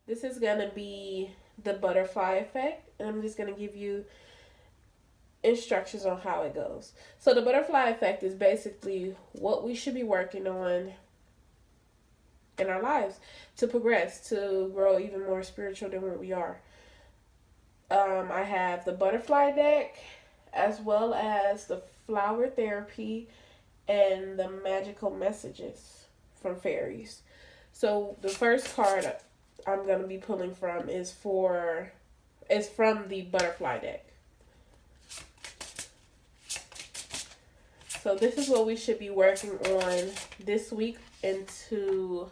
This is going to be the butterfly effect. And I'm just going to give you instructions on how it goes. So the butterfly effect is basically what we should be working on in our lives to progress, to grow even more spiritual than what we are. I have the butterfly deck as well as the flower therapy and the magical messages from fairies. So the first card I'm going to be pulling from is from the butterfly deck. So this is what we should be working on this week into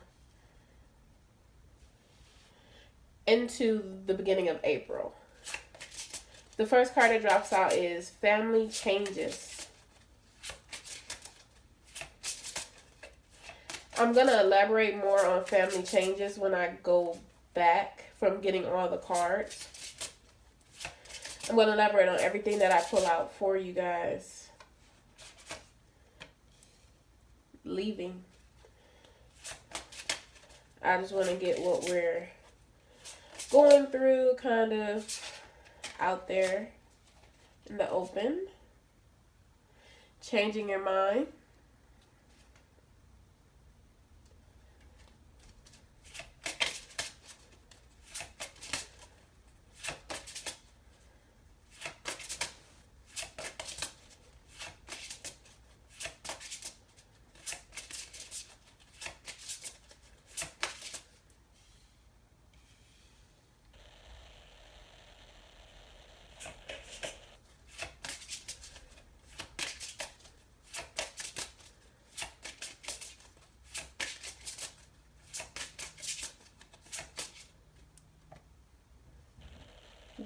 the beginning of April. The first card that drops out is Family Changes. I'm going to elaborate more on family changes when I go back from getting all the cards. I'm going to elaborate on everything that I pull out for you guys. Leaving. I just want to get what we're going through kind of out there in the open. Changing your mind.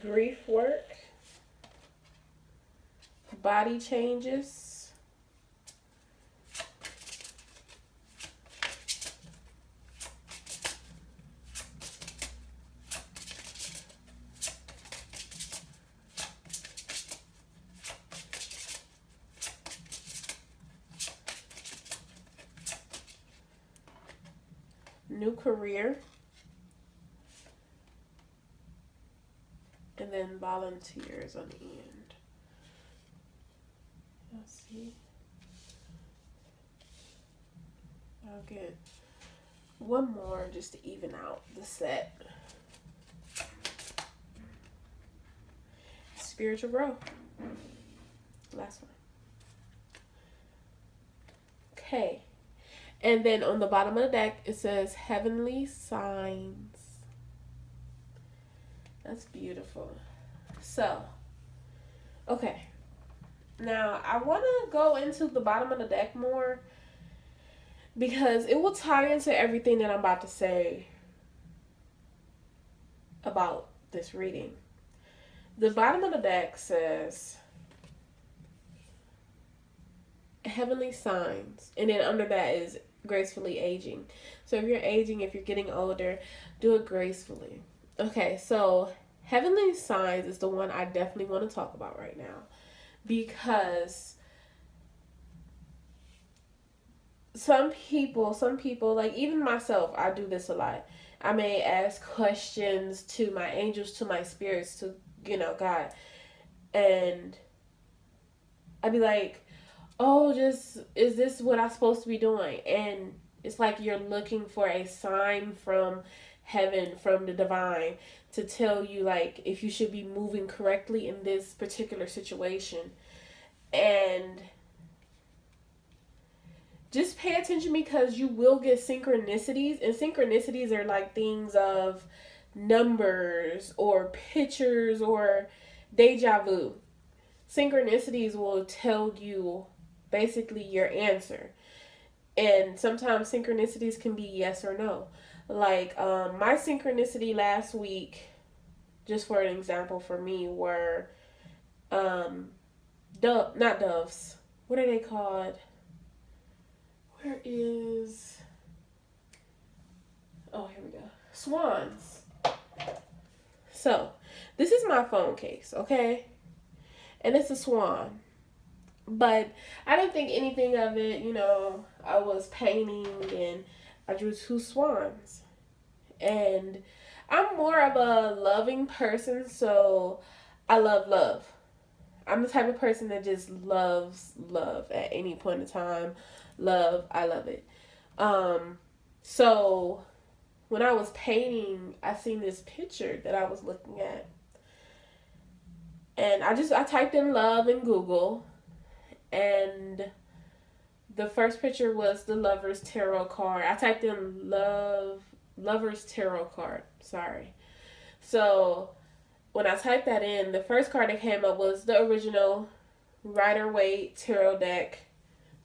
Grief work. Body changes. New career. And then volunteers on the end. Let's see. I'll get one more just to even out the set. Spiritual growth. Last one. Okay. And then on the bottom of the deck, it says Heavenly Signs. That's beautiful. So, okay. Now, I want to go into the bottom of the deck more because it will tie into everything that I'm about to say about this reading. The bottom of the deck says Heavenly Signs, and then under that is gracefully aging. So if you're aging, if you're getting older, do it gracefully. Okay, so Heavenly Signs is the one I definitely want to talk about right now because some people, like even myself, I do this a lot. I may ask questions to my angels, to my spirits, to, God, and I'd be like, oh, is this what I'm supposed to be doing? And it's like you're looking for a sign from heaven, from the divine, to tell you like if you should be moving correctly in this particular situation. And just pay attention because you will get synchronicities, and synchronicities are like things of numbers or pictures or deja vu. Synchronicities will tell you basically your answer. And sometimes synchronicities can be yes or no. Like my synchronicity last week, just for an example for me, were not doves. What are they called? Where is? Oh, here we go. Swans. So, this is my phone case, okay? And it's a swan. But I didn't think anything of it, I was painting and I drew two swans. And I'm more of a loving person, so I love love. I'm the type of person that just loves love at any point in time. Love, I love it. So when I was painting, I seen this picture that I was looking at, and I typed in love in Google, and the first picture was the Lover's Tarot card. I typed in Lover's Tarot card. Sorry. So when I typed that in, the first card that came up was the original Rider-Waite Tarot deck,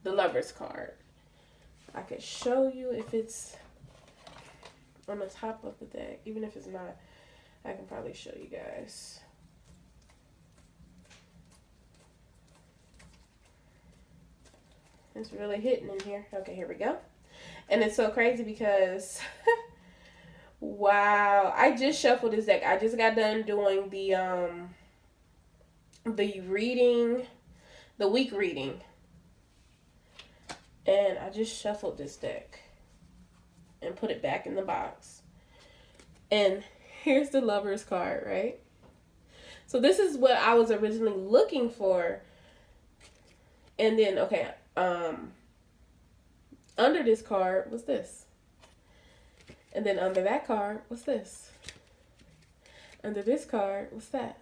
the Lover's card. I could show you if it's on the top of the deck. Even if it's not, I can probably show you guys. It's really hitting in here. Okay, here we go. And it's so crazy because wow, I just shuffled this deck. I just got done doing the reading, the week reading. And I just shuffled this deck and put it back in the box. And here's the Lover's card, right? So this is what I was originally looking for. And then, okay, under this card was this. And then under that card was this. Under this card was that.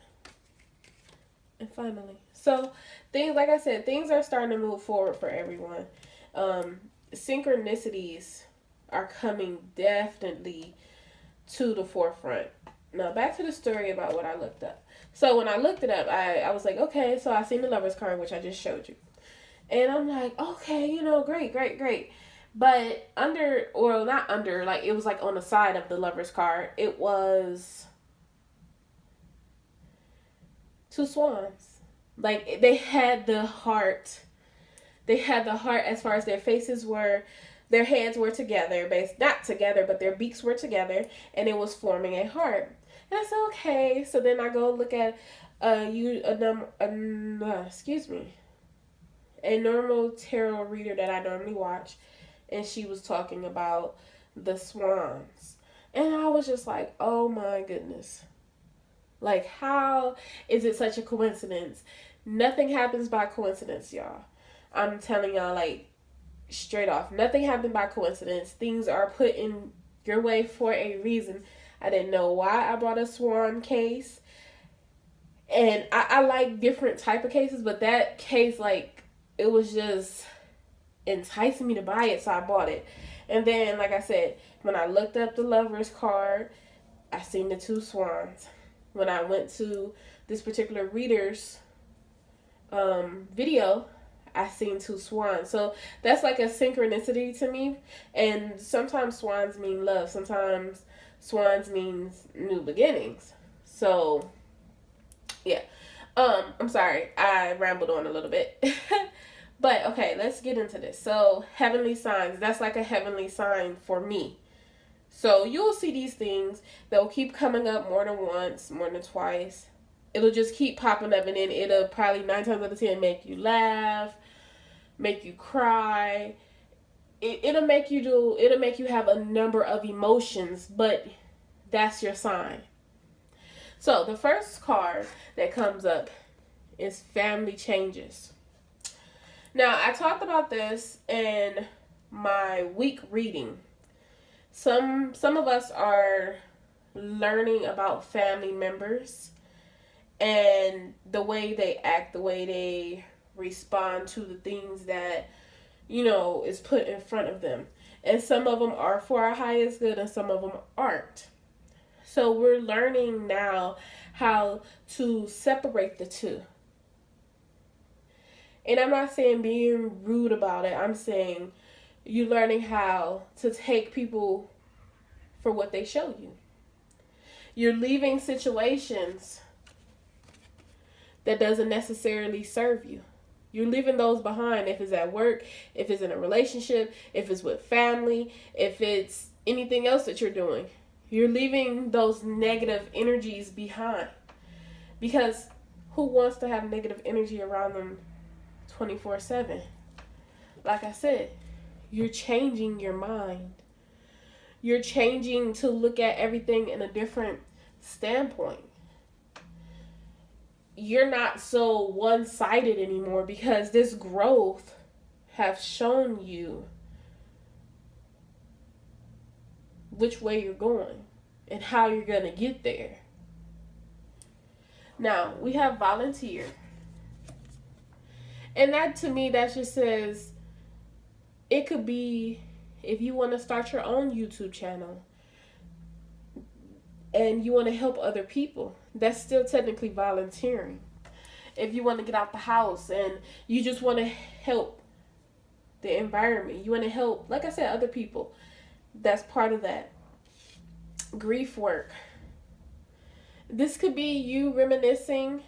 And finally. So things, like I said, things are starting to move forward for everyone. Synchronicities are coming definitely to the forefront. Now back to the story about what I looked up. So when I looked it up, I was like, okay, so I seen the Lover's card, which I just showed you. And I'm like, okay, you know, great. But under, or not under, like it was like on the side of the Lover's card, it was two swans. Like they had the heart. They had the heart as far as their faces were, their hands were together, not together, but their beaks were together, and it was forming a heart. And I said, okay. So then I go look at a normal tarot reader that I normally watch, and she was talking about the swans. And I was just like, oh my goodness. Like, how is it such a coincidence? Nothing happens by coincidence, y'all. I'm telling y'all, like, straight off. Nothing happened by coincidence. Things are put in your way for a reason. I didn't know why I brought a swan case. And I like different type of cases, but that case, like, it was just enticing me to buy it, so I bought it. And then, like I said, when I looked up the Lover's card, I seen the two swans. When I went to this particular reader's video, I seen two swans. So that's like a synchronicity to me. And sometimes swans mean love. Sometimes swans means new beginnings. So yeah. I'm sorry, I rambled on a little bit. But okay, let's get into this. So heavenly signs, that's like a heavenly sign for me. So you'll see these things. They'll keep coming up more than once, more than twice. It'll just keep popping up, and then it'll probably 9 times out of 10 make you laugh, make you cry. It'll make you have a number of emotions, but that's your sign. So the first card that comes up is family changes. Now, I talked about this in my week reading. Some of us are learning about family members and the way they act, the way they respond to the things that, you know, is put in front of them. And some of them are for our highest good and some of them aren't. So we're learning now how to separate the two. And I'm not saying being rude about it. I'm saying you're learning how to take people for what they show you. You're leaving situations that doesn't necessarily serve you. You're leaving those behind, if it's at work, if it's in a relationship, if it's with family, if it's anything else that you're doing. You're leaving those negative energies behind. Because who wants to have negative energy around them 24/7? Like I said, you're changing your mind. You're changing to look at everything in a different standpoint. You're not so one-sided anymore because this growth have shown you which way you're going and how you're going to get there. Now, we have volunteer. And that, to me, that just says it could be if you want to start your own YouTube channel and you want to help other people, that's still technically volunteering. If you want to get out the house and you just want to help the environment, you want to help, like I said, other people, that's part of that. Grief work. This could be you reminiscing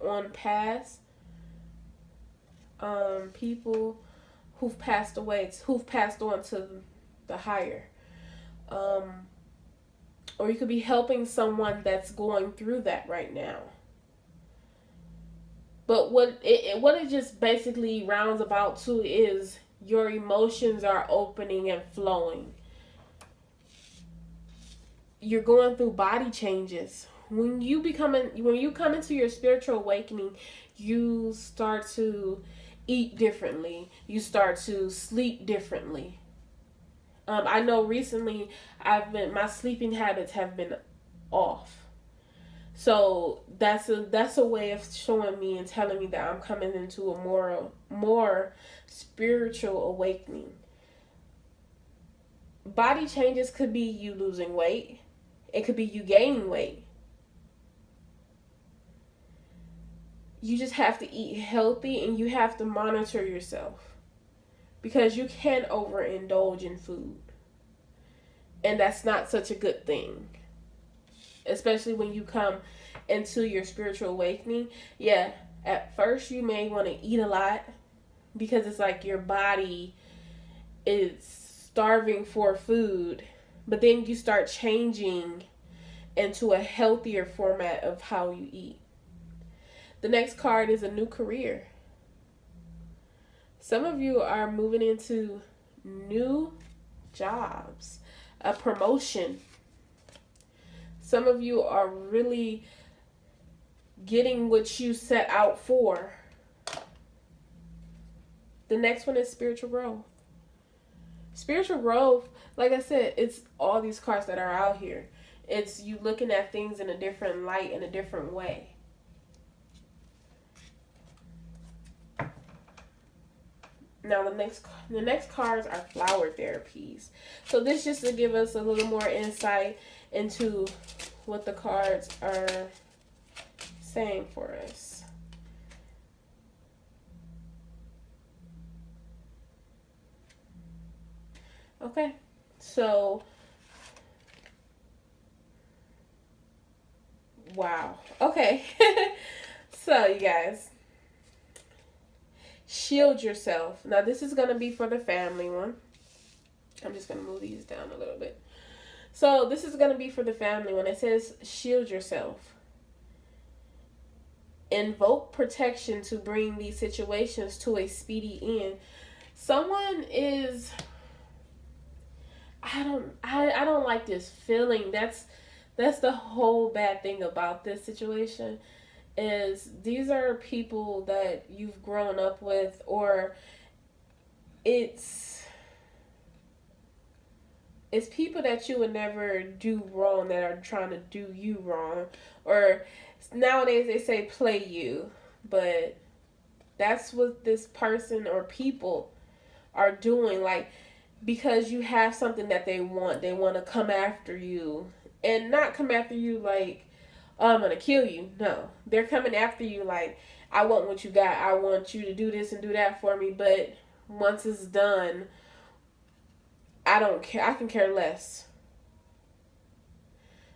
on past people who've passed away, who've passed on to the higher. Or you could be helping someone that's going through that right now. But what it just basically rounds about to is your emotions are opening and flowing. You're going through body changes. When you come into your spiritual awakening, you start to eat differently. You start to sleep differently. I know recently my sleeping habits have been off. So that's a way of showing me and telling me that I'm coming into a more spiritual awakening. Body changes could be you losing weight. It could be you gaining weight. You just have to eat healthy and you have to monitor yourself. Because you can overindulge in food. And that's not such a good thing. Especially when you come into your spiritual awakening. Yeah, at first you may want to eat a lot because it's like your body is starving for food. But then you start changing into a healthier format of how you eat. The next card is a new career. Some of you are moving into new jobs, a promotion. Some of you are really getting what you set out for. The next one is spiritual growth. Spiritual growth, like I said, it's all these cards that are out here. It's you looking at things in a different light, in a different way. Now the next cards are flower therapies. So this just to give us a little more insight into what the cards are saying for us. Okay, so wow. Okay, so you guys. Shield yourself. Now this is going to be for the family one. I'm just going to move these down a little bit. So this is going to be for the family one. It says shield yourself. Invoke protection to bring these situations to a speedy end. Someone is, I don't like this feeling. That's the whole bad thing about this situation. Is these are people that you've grown up with, or it's people that you would never do wrong that are trying to do you wrong, or nowadays they say play you, but that's what this person or people are doing, like, because you have something that they want to come after you, and not come after you like, oh, I'm gonna kill you. No, they're coming after you like, I want what you got. I want you to do this and do that for me. But once it's done, I don't care. I can care less.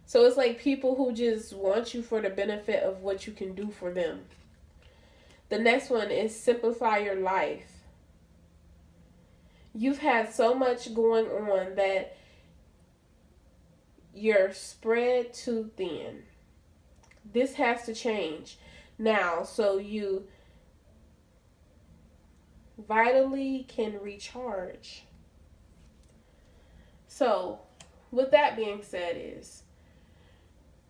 So it's like people who just want you for the benefit of what you can do for them. The next one is simplify your life. You've had so much going on that you're spread too thin. This has to change now so you vitally can recharge. So with that being said is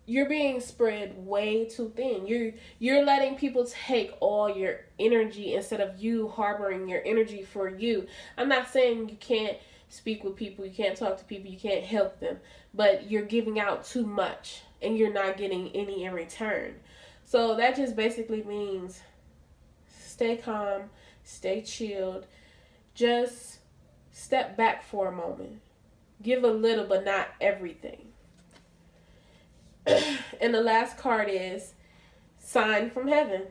you're being spread way too thin. You're letting people take all your energy instead of you harboring your energy for you. I'm not saying you can't speak with people, you can't talk to people, you can't help them, but you're giving out too much and you're not getting any in return. So that just basically means stay calm, stay chilled, just step back for a moment. Give a little, but not everything. And the last card is sign from heaven.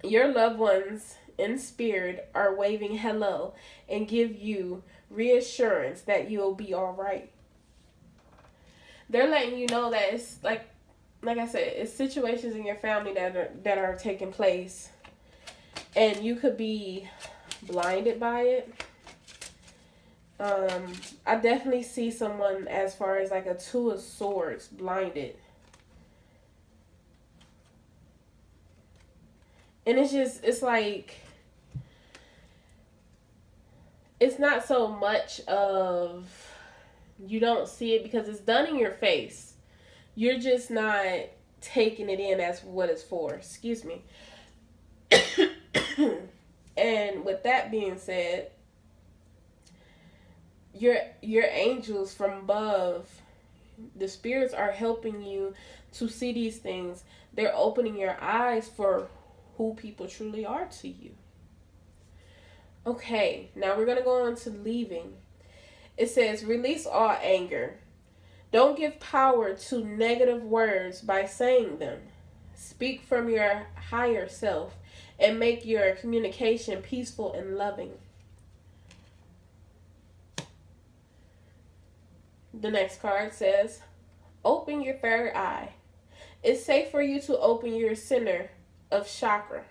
Your loved ones in spirit are waving hello and give you reassurance that you'll be all right. They're letting you know that it's like I said, it's situations in your family that are taking place, and you could be blinded by it. I definitely see someone as far as like a two of swords blinded. And it's like, it's not so much of you don't see it because it's done in your face. You're just not taking it in as what it's for. Excuse me. And with that being said, your angels from above, the spirits are helping you to see these things. They're opening your eyes for who people truly are to you. Okay, now we're going to go on to leaving. It says, release all anger. Don't give power to negative words by saying them. Speak from your higher self and make your communication peaceful and loving. The next card says, open your third eye. It's safe for you to open your center of chakra.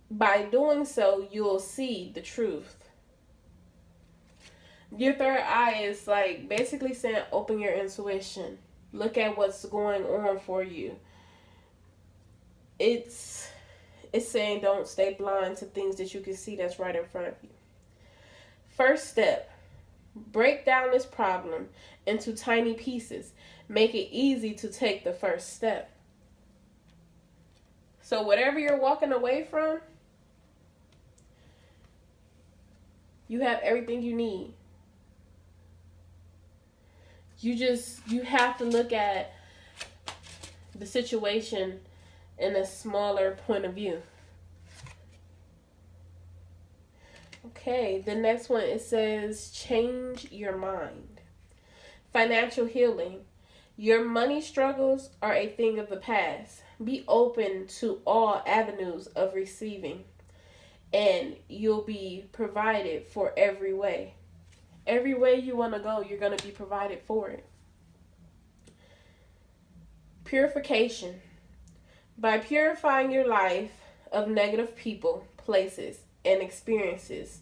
By doing so, you'll see the truth. Your third eye is like basically saying open your intuition. Look at what's going on for you. It's saying don't stay blind to things that you can see that's right in front of you. First step, break down this problem into tiny pieces. Make it easy to take the first step. So whatever you're walking away from, you have everything you need. You have to look at the situation in a smaller point of view. Okay, the next one, it says change your mind. Financial healing. Your money struggles are a thing of the past. Be open to all avenues of receiving, and you'll be provided for every way. Every way you want to go, you're going to be provided for it. Purification. By purifying your life of negative people, places, and experiences,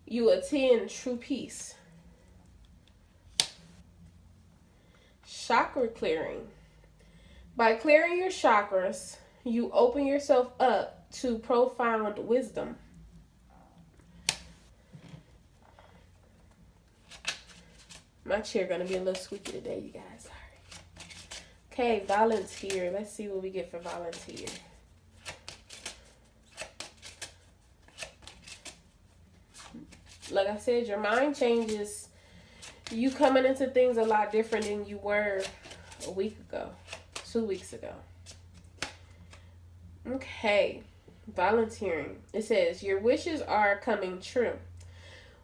you attain true peace. Chakra clearing. By clearing your chakras, you open yourself up to profound wisdom. My chair gonna be a little squeaky today, you guys. Sorry. Okay, volunteer. Let's see what we get for volunteer. Like I said, your mind changes. You coming into things a lot different than you were a week ago, 2 weeks ago. Okay, volunteering. It says, your wishes are coming true.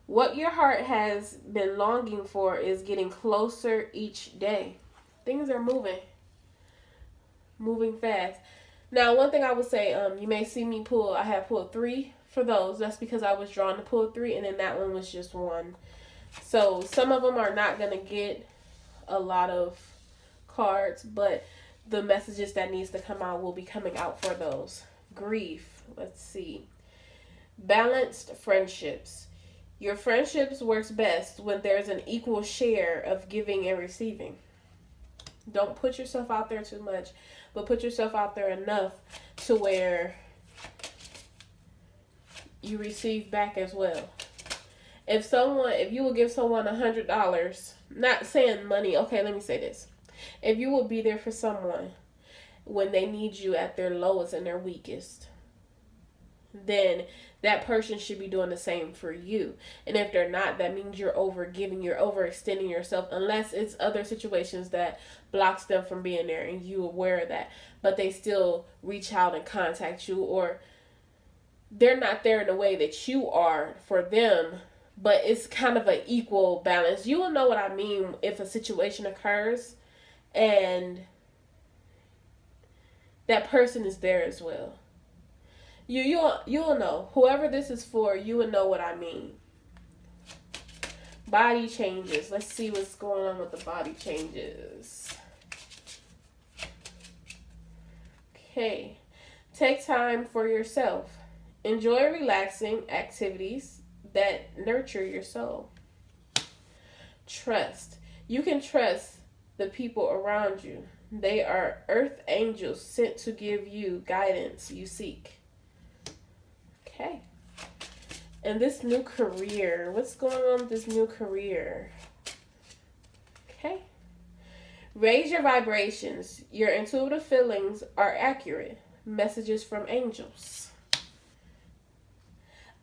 What your heart has been longing for is getting closer each day. Things are moving fast. Now, one thing I would say, you may see me pull, I have pulled 3 for those. That's because I was drawn to pull 3, and then that one was just 1. So some of them are not going to get a lot of cards, but the messages that needs to come out will be coming out for those. Grief. Let's see. Balanced friendships. Your friendships works best when there's an equal share of giving and receiving. Don't put yourself out there too much, but put yourself out there enough to where you receive back as well. If you would give someone $100, not saying money, okay, let me say this. If you would be there for someone when they need you at their lowest and their weakest, then that person should be doing the same for you. And if they're not, that means you're overgiving, you're overextending yourself, unless it's other situations that blocks them from being there and you aware of that, but they still reach out and contact you, or they're not there in the way that you are for them, but it's kind of an equal balance. You will know what I mean if a situation occurs and that person is there as well. You'll know. Whoever this is for, you will know what I mean. Body changes. Let's see what's going on with the body changes. Okay. Take time for yourself. Enjoy relaxing activities that nurture your soul. Trust. You can trust the people around you. They are earth angels sent to give you guidance you seek. Okay. And this new career, what's going on with this new career? Okay. Raise your vibrations. Your intuitive feelings are accurate. Messages from angels.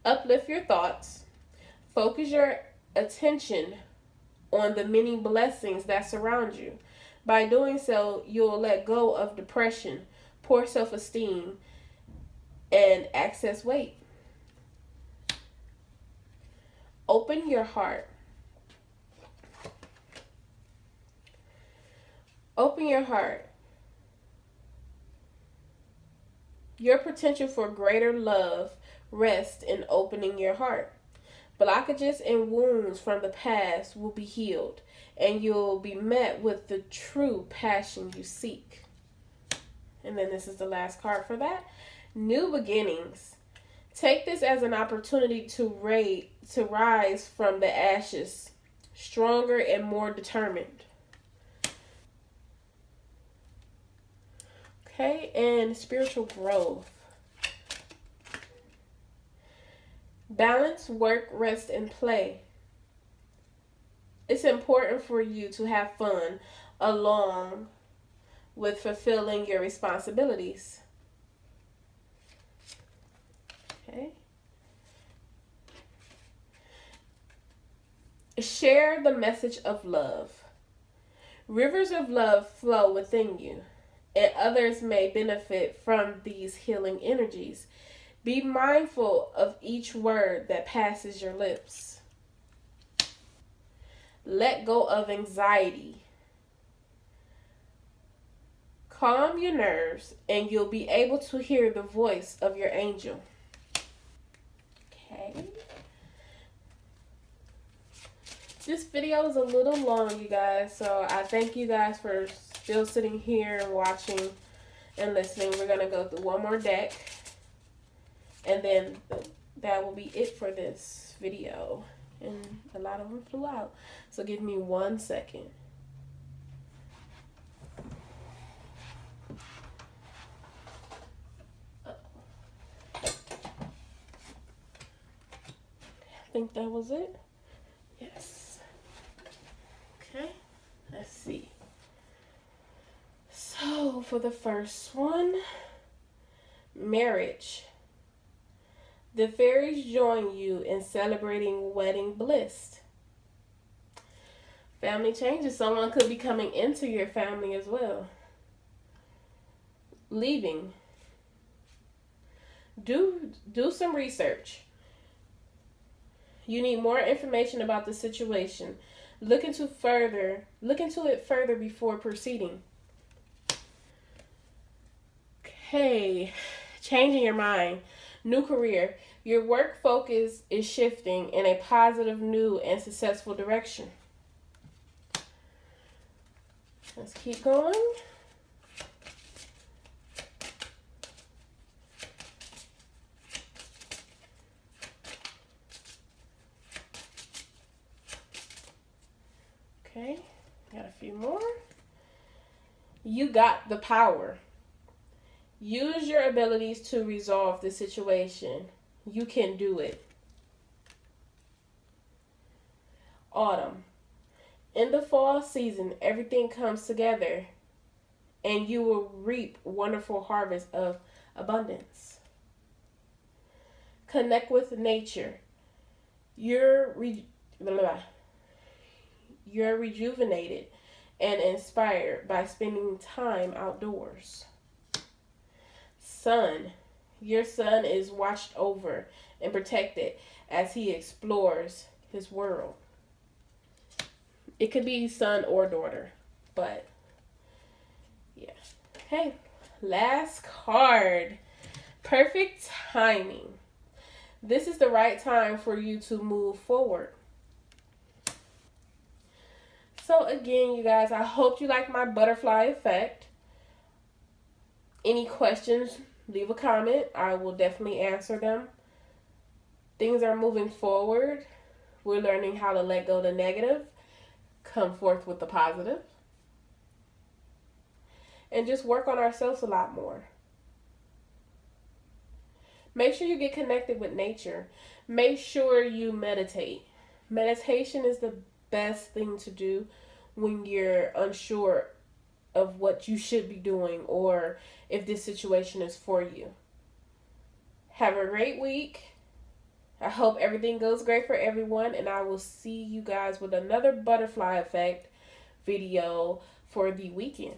Uplift your thoughts. Focus your attention on the many blessings that surround you. By doing so, you'll let go of depression, poor self-esteem, and excess weight. Open your heart. Open your heart. Your potential for greater love rests in opening your heart. Blockages and wounds from the past will be healed, and you'll be met with the true passion you seek. And then this is the last card for that. New beginnings. Take this as an opportunity to rise from the ashes, stronger and more determined. Okay, and spiritual growth. Balance work, rest, and play. It's important for you to have fun along with fulfilling your responsibilities. Okay. Share the message of love. Rivers of love flow within you, and others may benefit from these healing energies. Be mindful of each word that passes your lips. Let go of anxiety. Calm your nerves, and you'll be able to hear the voice of your angel. Okay. This video is a little long, you guys, so I thank you guys for still sitting here and watching and listening. We're going to go through one more deck, and then that will be it for this video. And a lot of them flew out, so give me 1 second. I think that was it. Yes. Okay, let's see. So for the first one, marriage. The fairies join you in celebrating wedding bliss. Family changes. Someone could be coming into your family as well. Leaving. Do some research. You need more information about the situation. Look into it further before proceeding. Okay, changing your mind. New career. Your work focus is shifting in a positive, new, and successful direction. Let's keep going. Okay, got a few more. You got the power. Use your abilities to resolve the situation. You can do it. Autumn. In the fall season, everything comes together and you will reap wonderful harvest of abundance. Connect with nature. You're you're rejuvenated and inspired by spending time outdoors. Sun. Your son is watched over and protected as he explores his world. It could be son or daughter, but yeah. Okay, last card. Perfect timing. This is the right time for you to move forward. So again, you guys, I hope you like my butterfly effect. Any questions, leave a comment. I will definitely answer them. Things are moving forward. We're learning how to let go of the negative, come forth with the positive, and just work on ourselves a lot more. Make sure you get connected with nature. Make sure you meditate. Meditation is the best thing to do when you're unsure of what you should be doing or if this situation is for you. Have a great week. I hope everything goes great for everyone, and I will see you guys with another butterfly effect video for the weekend.